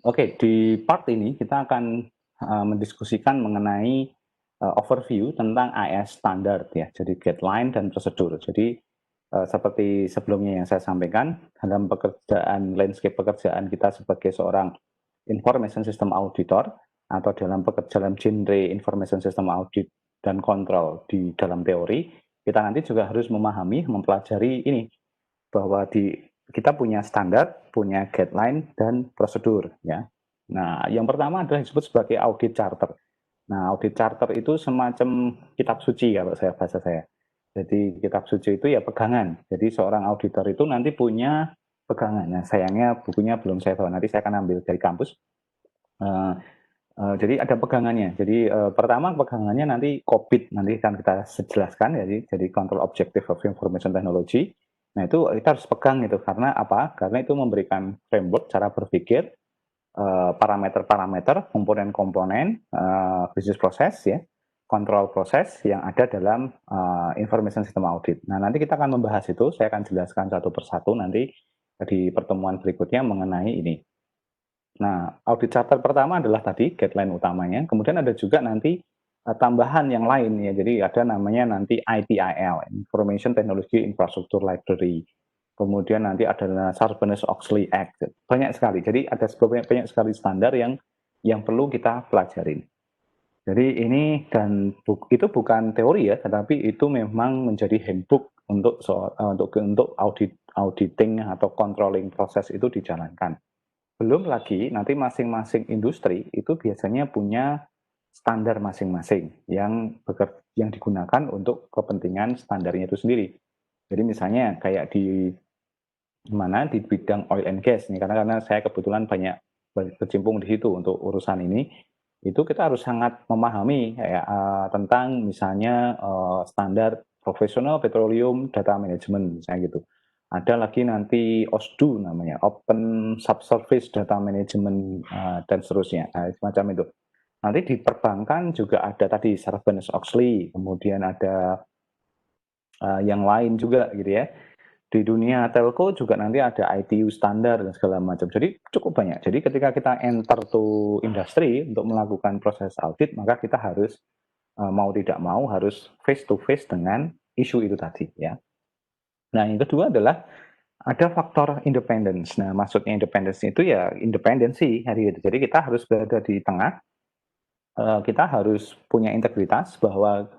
Oke, di part ini kita akan mendiskusikan mengenai overview tentang AS standar ya, jadi guideline dan prosedur. Jadi seperti sebelumnya yang saya sampaikan, dalam pekerjaan landscape pekerjaan kita sebagai seorang information system auditor atau dalam genre information system audit dan kontrol di dalam teori, kita nanti juga harus memahami, mempelajari ini bahwa kita punya standar, punya guideline dan prosedur ya. Nah, yang pertama adalah disebut sebagai audit charter. Nah, audit charter itu semacam kitab suci kalau bahasa saya. Jadi kitab suci itu ya pegangan. Jadi seorang auditor itu nanti punya pegangan. Nah, sayangnya bukunya belum saya bawa. Nanti saya akan ambil dari kampus. Uh, jadi ada pegangannya. Jadi pertama pegangannya nanti COBIT, nanti akan kita jelaskan. Jadi Control Objective of Information Technology. Nah itu kita harus pegang itu karena apa? Karena itu memberikan framework cara berpikir, parameter-parameter, komponen-komponen, bisnis proses ya, kontrol proses yang ada dalam information system audit. Nah nanti kita akan membahas itu. Saya akan jelaskan satu persatu nanti di pertemuan berikutnya mengenai ini. Nah, audit charter pertama adalah tadi guideline utamanya, kemudian ada juga nanti tambahan yang lain ya. Jadi ada namanya nanti ITIL, Information Technology Infrastructure Library. Kemudian nanti ada Sarbanes-Oxley Act. Banyak sekali. Jadi ada banyak sekali standar yang perlu kita pelajarin. Jadi ini itu bukan teori ya, tetapi itu memang menjadi handbook untuk auditing atau controlling proses itu dijalankan. Belum lagi nanti masing-masing industri itu biasanya punya standar masing-masing yang digunakan untuk kepentingan standarnya itu sendiri. Jadi misalnya kayak di bidang oil and gas nih, karena saya kebetulan banyak berkecimpung di situ untuk urusan ini, itu kita harus sangat memahami kayak tentang misalnya standar Professional Petroleum Data Management misalnya gitu. Ada lagi nanti OSDU namanya, Open Subsurface Data Management dan seterusnya, semacam itu. Nanti di perbankan juga ada tadi Sarbanes-Oxley, kemudian ada yang lain juga gitu ya. Di dunia telco juga nanti ada ITU standar dan segala macam. Jadi cukup banyak. Jadi ketika kita enter to industri untuk melakukan proses audit, maka kita harus mau tidak mau harus face to face dengan isu itu tadi ya. Nah, yang kedua adalah ada faktor independence. Nah, maksudnya independence itu ya independensi hari itu. Jadi kita harus berada di tengah, kita harus punya integritas bahwa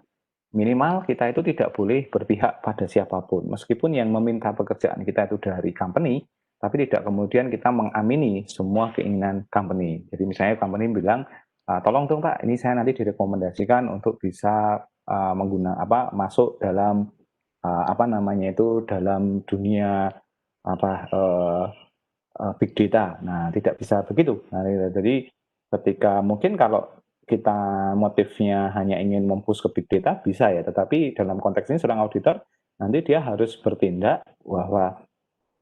minimal kita itu tidak boleh berpihak pada siapapun. Meskipun yang meminta pekerjaan kita itu dari company, tapi tidak kemudian kita mengamini semua keinginan company. Jadi misalnya company bilang, tolong dong Pak, ini saya nanti direkomendasikan untuk bisa masuk dalam dalam dunia big data. Nah, tidak bisa begitu. Nah, jadi ketika mungkin kalau kita motifnya hanya ingin mempush ke big data bisa ya, tetapi dalam konteks ini seorang auditor nanti dia harus bertindak bahwa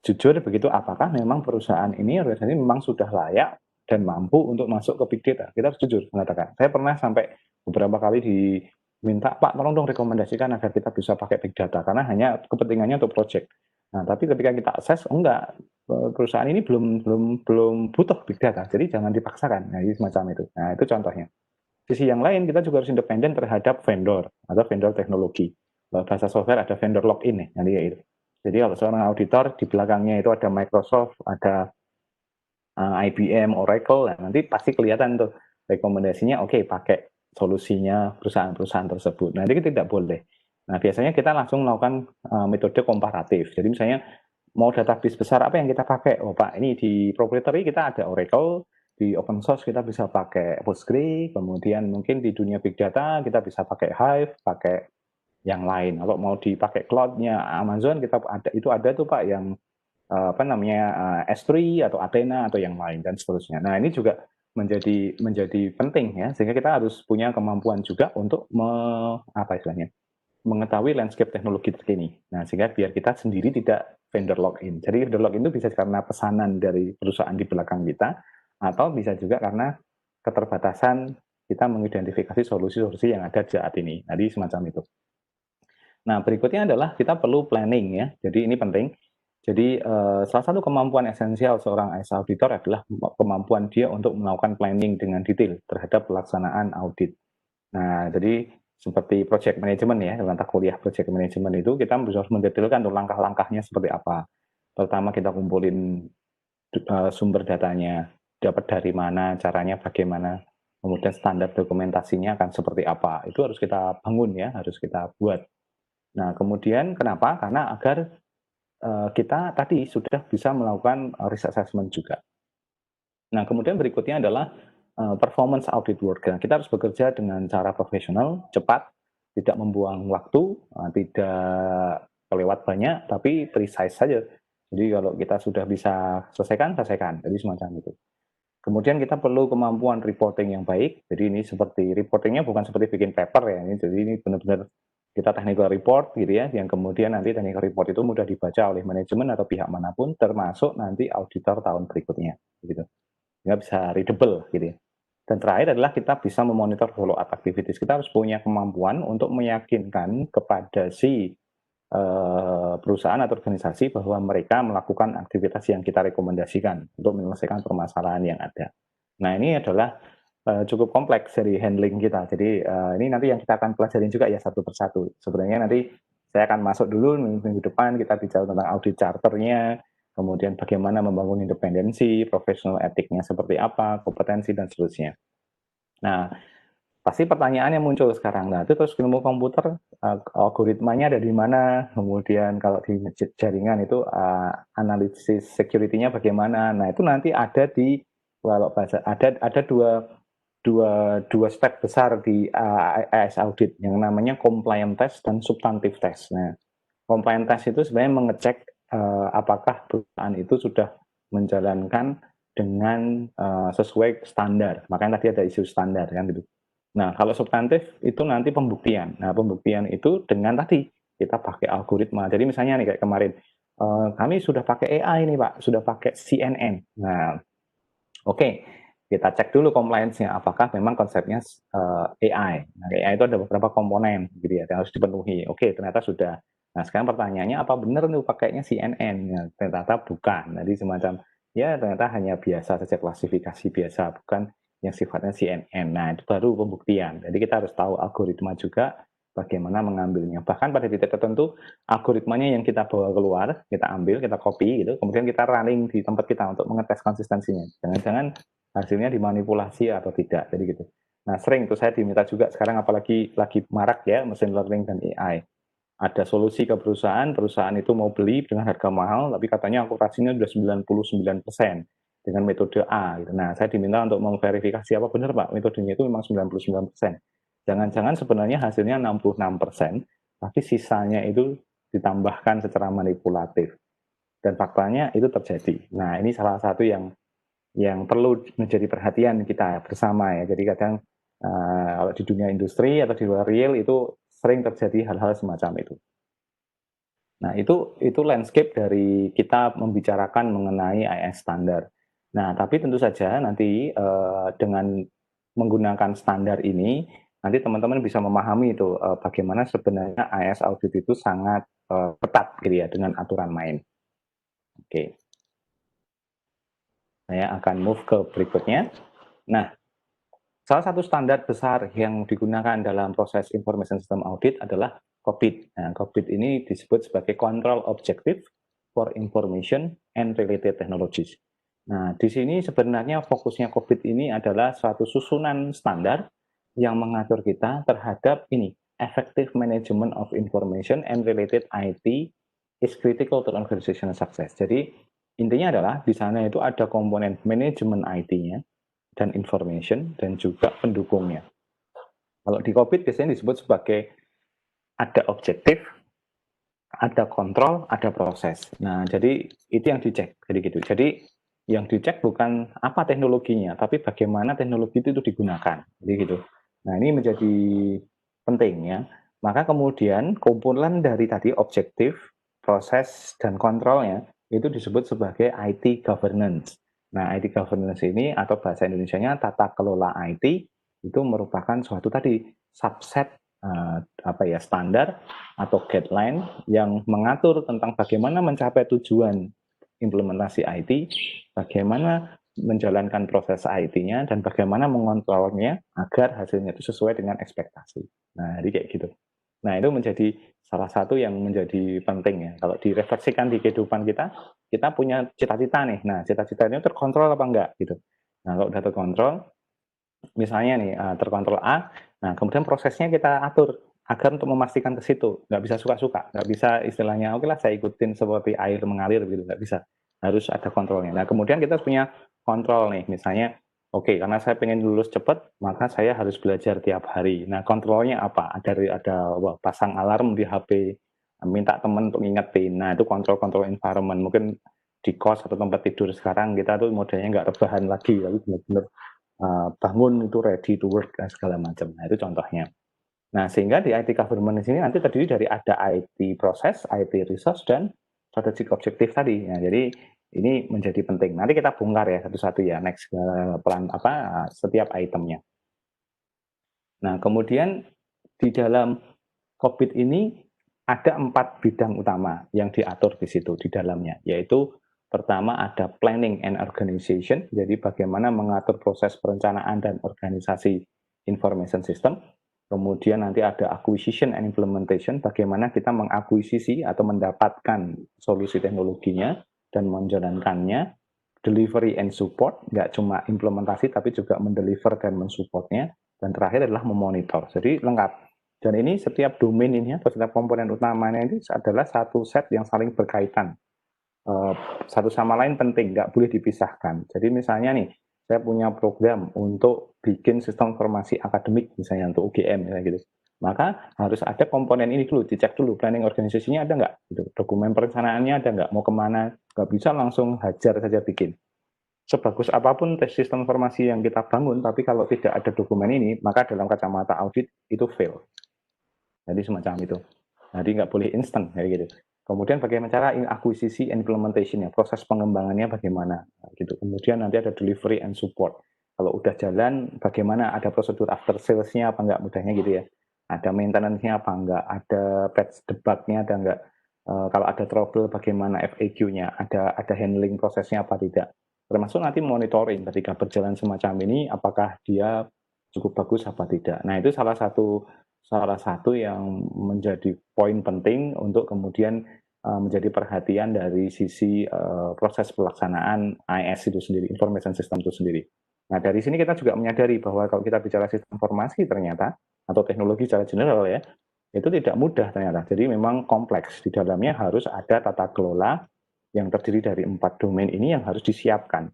jujur begitu apakah memang perusahaan ini organisasi ini memang sudah layak dan mampu untuk masuk ke big data. Kita harus jujur mengatakan. Saya pernah sampai beberapa kali diminta, Pak tolong dong rekomendasikan agar kita bisa pakai big data karena hanya kepentingannya untuk project. Nah, tapi ketika kita akses enggak, perusahaan ini belum butuh big data, jadi jangan dipaksakan. Nah, ini semacam itu. Nah, itu contohnya. Sisi yang lain kita juga harus independen terhadap vendor atau vendor teknologi. Bahasa software ada vendor login nih, nanti ya itu. Jadi kalau seorang auditor di belakangnya itu ada Microsoft, ada IBM, Oracle, nah nanti pasti kelihatan tuh rekomendasinya oke pakai solusinya perusahaan-perusahaan tersebut. Nah ini tidak boleh. Nah biasanya kita langsung melakukan metode komparatif. Jadi misalnya mau database besar apa yang kita pakai? Oh Pak, ini di proprietary kita ada Oracle, di open source kita bisa pakai Postgre, kemudian mungkin di dunia big data kita bisa pakai Hive, pakai yang lain. Kalau mau dipakai cloud-nya Amazon kita ada tuh Pak yang S3 atau Athena atau yang lain dan seterusnya. Nah, ini juga menjadi penting ya sehingga kita harus punya kemampuan juga untuk mengetahui landscape teknologi terkini. Nah, sehingga biar kita sendiri tidak vendor login. Jadi vendor login itu bisa karena pesanan dari perusahaan di belakang kita atau bisa juga karena keterbatasan kita mengidentifikasi solusi-solusi yang ada saat ini. Jadi semacam itu. Nah, berikutnya adalah kita perlu planning ya. Jadi ini penting. Jadi, salah satu kemampuan esensial seorang AS auditor adalah kemampuan dia untuk melakukan planning dengan detail terhadap pelaksanaan audit. Nah, jadi seperti project management ya, dalam mata kuliah project management itu kita harus mendetailkan tuh langkah-langkahnya seperti apa. Pertama kita kumpulin sumber datanya, dapat dari mana, caranya bagaimana, kemudian standar dokumentasinya akan seperti apa. Itu harus kita bangun ya, harus kita buat. Nah, kemudian kenapa? Karena agar kita tadi sudah bisa melakukan risk assessment juga. Nah, kemudian berikutnya adalah performance audit work. Nah, kita harus bekerja dengan cara profesional, cepat, tidak membuang waktu, tidak kelewat banyak, tapi precise saja. Jadi kalau kita sudah bisa selesaikan, selesaikan. Jadi semacam itu. Kemudian kita perlu kemampuan reporting yang baik. Jadi ini seperti reportingnya bukan seperti bikin paper ya. Jadi ini benar-benar kita technical report gitu ya, yang kemudian nanti technical report itu mudah dibaca oleh manajemen atau pihak manapun, termasuk nanti auditor tahun berikutnya. Gitu. Sehingga bisa readable gitu ya. Dan terakhir adalah kita bisa memonitor follow up activities. Kita harus punya kemampuan untuk meyakinkan kepada si perusahaan atau organisasi bahwa mereka melakukan aktivitas yang kita rekomendasikan untuk menyelesaikan permasalahan yang ada. Nah, ini adalah cukup kompleks dari handling kita. Jadi ini nanti yang kita akan pelajarin juga ya satu persatu. Sebenarnya nanti saya akan masuk dulu minggu depan kita bicara tentang audit charternya, kemudian bagaimana membangun independensi, professional etiknya seperti apa, kompetensi dan seterusnya. Nah, pasti pertanyaannya muncul sekarang. Nah, itu terus ilmu komputer algoritmanya ada di mana? Kemudian kalau di jaringan itu analisis security-nya bagaimana? Nah, itu nanti ada di kalau bahasa ada dua step besar di AS audit yang namanya compliance test dan substantive test. Nah, compliance test itu sebenarnya mengecek apakah perusahaan itu sudah menjalankan dengan sesuai standar. Makanya tadi ada isu standar kan gitu. Nah, kalau substantif itu nanti pembuktian. Nah, pembuktian itu dengan tadi kita pakai algoritma. Jadi misalnya nih kayak kemarin, kami sudah pakai AI nih Pak, sudah pakai CNN. Nah, oke, kita cek dulu compliance-nya, apakah memang konsepnya AI. Nah, AI itu ada beberapa komponen gitu ya, yang harus dipenuhi. Oke, ternyata sudah. Nah, sekarang pertanyaannya apa benar nih pakainya CNN? Ya, ternyata bukan. Jadi semacam ya ternyata hanya biasa saja klasifikasi biasa, bukan yang sifatnya CNN. Nah, itu baru pembuktian. Jadi kita harus tahu algoritma juga bagaimana mengambilnya. Bahkan pada titik tertentu algoritmanya yang kita bawa keluar, kita ambil, kita copy gitu, kemudian kita running di tempat kita untuk mengetes konsistensinya. Jangan-jangan hasilnya dimanipulasi atau tidak. Jadi gitu. Nah, sering tuh saya diminta juga sekarang apalagi lagi marak ya machine learning dan AI. Ada solusi ke perusahaan, perusahaan itu mau beli dengan harga mahal, tapi katanya akurasinya sudah 99% dengan metode A. Gitu. Nah, saya diminta untuk memverifikasi apa benar Pak, metodenya itu memang 99%. Jangan-jangan sebenarnya hasilnya 66%, tapi sisanya itu ditambahkan secara manipulatif. Dan faktanya itu terjadi. Nah, ini salah satu yang perlu menjadi perhatian kita bersama ya. Jadi kadang kalau di dunia industri atau di luar real itu sering terjadi hal-hal semacam itu. Nah, itu landscape dari kita membicarakan mengenai IS standar. Nah, tapi tentu saja nanti dengan menggunakan standar ini, nanti teman-teman bisa memahami itu bagaimana sebenarnya IS audit itu sangat ketat gitu ya dengan aturan main. Oke, saya akan move ke berikutnya. Nah, salah satu standar besar yang digunakan dalam proses information system audit adalah COBIT. Nah, COBIT ini disebut sebagai Control Objective for Information and Related Technologies. Nah, di sini sebenarnya fokusnya COBIT ini adalah suatu susunan standar yang mengatur kita terhadap ini, effective management of information and related IT is critical to organizational success. Jadi, intinya adalah di sana itu ada komponen manajemen IT-nya, dan information dan juga pendukungnya. Kalau di COVID biasanya disebut sebagai ada objektif, ada kontrol, ada proses. Nah, jadi itu yang dicek. Jadi gitu. Jadi yang dicek bukan apa teknologinya, tapi bagaimana teknologi itu digunakan. Jadi gitu. Nah, ini menjadi penting ya. Maka kemudian kumpulan dari tadi objektif, proses, dan kontrolnya itu disebut sebagai IT governance. Nah, IT governance ini atau bahasa Indonesianya tata kelola IT itu merupakan suatu tadi subset standar atau guideline yang mengatur tentang bagaimana mencapai tujuan implementasi IT, bagaimana menjalankan proses IT-nya, dan bagaimana mengontrolnya agar hasilnya itu sesuai dengan ekspektasi. Nah, jadi kayak gitu. Nah, itu menjadi salah satu yang menjadi penting ya. Kalau direfleksikan di kehidupan kita punya cita-cita nih. Nah, cita-citanya terkontrol apa enggak gitu. Nah, kalau udah terkontrol, misalnya nih terkontrol A, nah kemudian prosesnya kita atur agar untuk memastikan ke situ, nggak bisa suka-suka, nggak bisa istilahnya oke lah saya ikutin seperti air mengalir gitu, nggak bisa, harus ada kontrolnya. Nah kemudian kita punya kontrol nih, misalnya oke karena saya pengen lulus cepat, maka saya harus belajar tiap hari. Nah kontrolnya apa? Ada pasang alarm di HP, minta teman untuk ngingetin. Nah itu kontrol-kontrol environment. Mungkin di kos atau tempat tidur sekarang kita tuh modelnya nggak rebahan lagi, tapi benar-benar bangun itu ready to work dan segala macam. Nah, itu contohnya. Nah, sehingga di IT government di sini nanti terdiri dari ada IT proses, IT resource, dan strategic objective tadi. Nah, jadi ini menjadi penting. Nanti kita bongkar ya satu-satu ya next setiap itemnya. Nah, kemudian di dalam COVID ini ada 4 bidang utama yang diatur di situ di dalamnya, yaitu pertama ada planning and organization, jadi bagaimana mengatur proses perencanaan dan organisasi information system. Kemudian nanti ada acquisition and implementation, bagaimana kita mengakuisisi atau mendapatkan solusi teknologinya dan menjalankannya. Delivery and support, nggak cuma implementasi tapi juga mendeliver dan mensupportnya. Dan terakhir adalah memonitor, jadi lengkap. Dan ini setiap domain ini atau setiap komponen utamanya ini adalah satu set yang saling berkaitan. Satu sama lain penting, nggak boleh dipisahkan. Jadi misalnya nih, saya punya program untuk bikin sistem informasi akademik, misalnya untuk UGM, misalnya gitu. Maka harus ada komponen ini dulu, dicek dulu, planning organisasinya ada nggak? Gitu. Dokumen perencanaannya ada nggak? Mau kemana? Nggak bisa langsung hajar saja bikin. Sebagus apapun tes sistem informasi yang kita bangun, tapi kalau tidak ada dokumen ini, maka dalam kacamata audit itu fail. Jadi semacam itu. Jadi nggak boleh instan kayak gitu. Kemudian bagaimana cara akuisisi implementation-nya, proses pengembangannya bagaimana gitu. Kemudian nanti ada delivery and support. Kalau udah jalan, bagaimana ada prosedur after sales-nya apa enggak mudahnya gitu ya. Ada maintenance-nya apa enggak, ada patch debug-nya ada enggak. Kalau ada trouble bagaimana FAQ-nya, ada handling prosesnya apa tidak. Termasuk nanti monitoring ketika berjalan semacam ini apakah dia cukup bagus apa tidak. Nah, itu salah satu yang menjadi poin penting untuk kemudian menjadi perhatian dari sisi proses pelaksanaan IS itu sendiri, information system itu sendiri. Nah, dari sini kita juga menyadari bahwa kalau kita bicara sistem informasi ternyata, atau teknologi secara general ya, itu tidak mudah ternyata. Jadi memang kompleks. Di dalamnya harus ada tata kelola yang terdiri dari 4 domain ini yang harus disiapkan.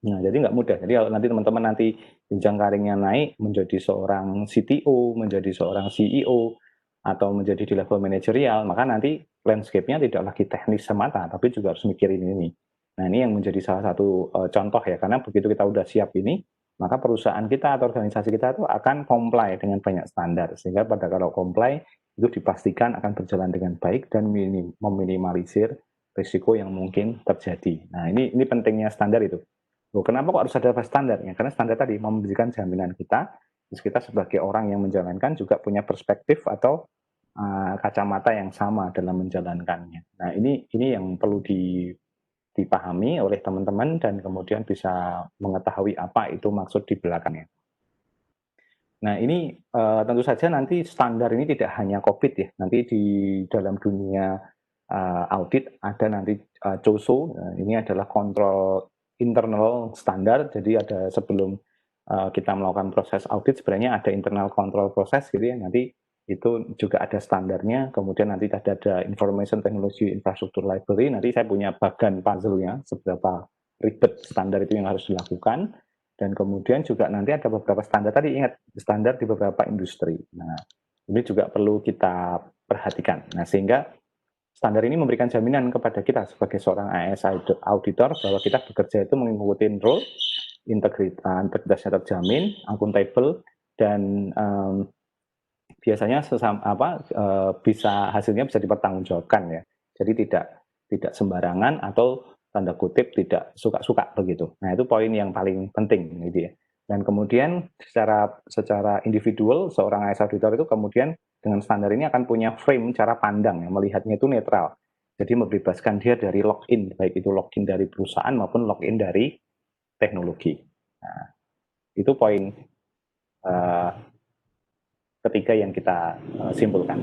Nah, jadi nggak mudah. Jadi kalau nanti teman-teman nanti jenjang karirnya naik menjadi seorang CTO, menjadi seorang CEO, atau menjadi di level manajerial, maka nanti landscape-nya tidak lagi teknis semata, tapi juga harus mikirin ini. Nah, ini yang menjadi salah satu contoh ya, karena begitu kita udah siap ini, maka perusahaan kita atau organisasi kita itu akan comply dengan banyak standar. Sehingga pada kalau comply, itu dipastikan akan berjalan dengan baik dan meminimalisir risiko yang mungkin terjadi. Nah, ini pentingnya standar itu. Loh, kenapa kok harus ada standarnya? Karena standar tadi memberikan jaminan kita, terus kita sebagai orang yang menjalankan juga punya perspektif atau kacamata yang sama dalam menjalankannya. Nah, ini yang perlu dipahami oleh teman-teman dan kemudian bisa mengetahui apa itu maksud di belakangnya. Nah, ini tentu saja nanti standar ini tidak hanya COVID ya. Nanti di dalam dunia audit ada nanti COSO. Ini adalah kontrol internal standar. Jadi ada sebelum kita melakukan proses audit sebenarnya ada internal control proses gitu ya. Nanti itu juga ada standarnya. Kemudian nanti ada information technology infrastructure library. Nanti saya punya bagan puzzle-nya seberapa ribet standar itu yang harus dilakukan. Dan kemudian juga nanti ada beberapa standar, tadi ingat, standar di beberapa industri. Nah, ini juga perlu kita perhatikan. Nah, sehingga standar ini memberikan jaminan kepada kita sebagai seorang AS auditor bahwa kita bekerja itu mengikuti rule, integritasnya terjamin, accountable, dan biasanya bisa hasilnya bisa dipertanggungjawabkan ya. Jadi tidak sembarangan atau tanda kutip tidak suka-suka begitu. Nah, itu poin yang paling penting gitu ya. Dan kemudian secara individual seorang IS auditor itu kemudian dengan standar ini akan punya frame cara pandang yang melihatnya itu netral. Jadi membebaskan dia dari login, baik itu login dari perusahaan maupun login dari teknologi. Nah, itu poin ketiga yang kita simpulkan.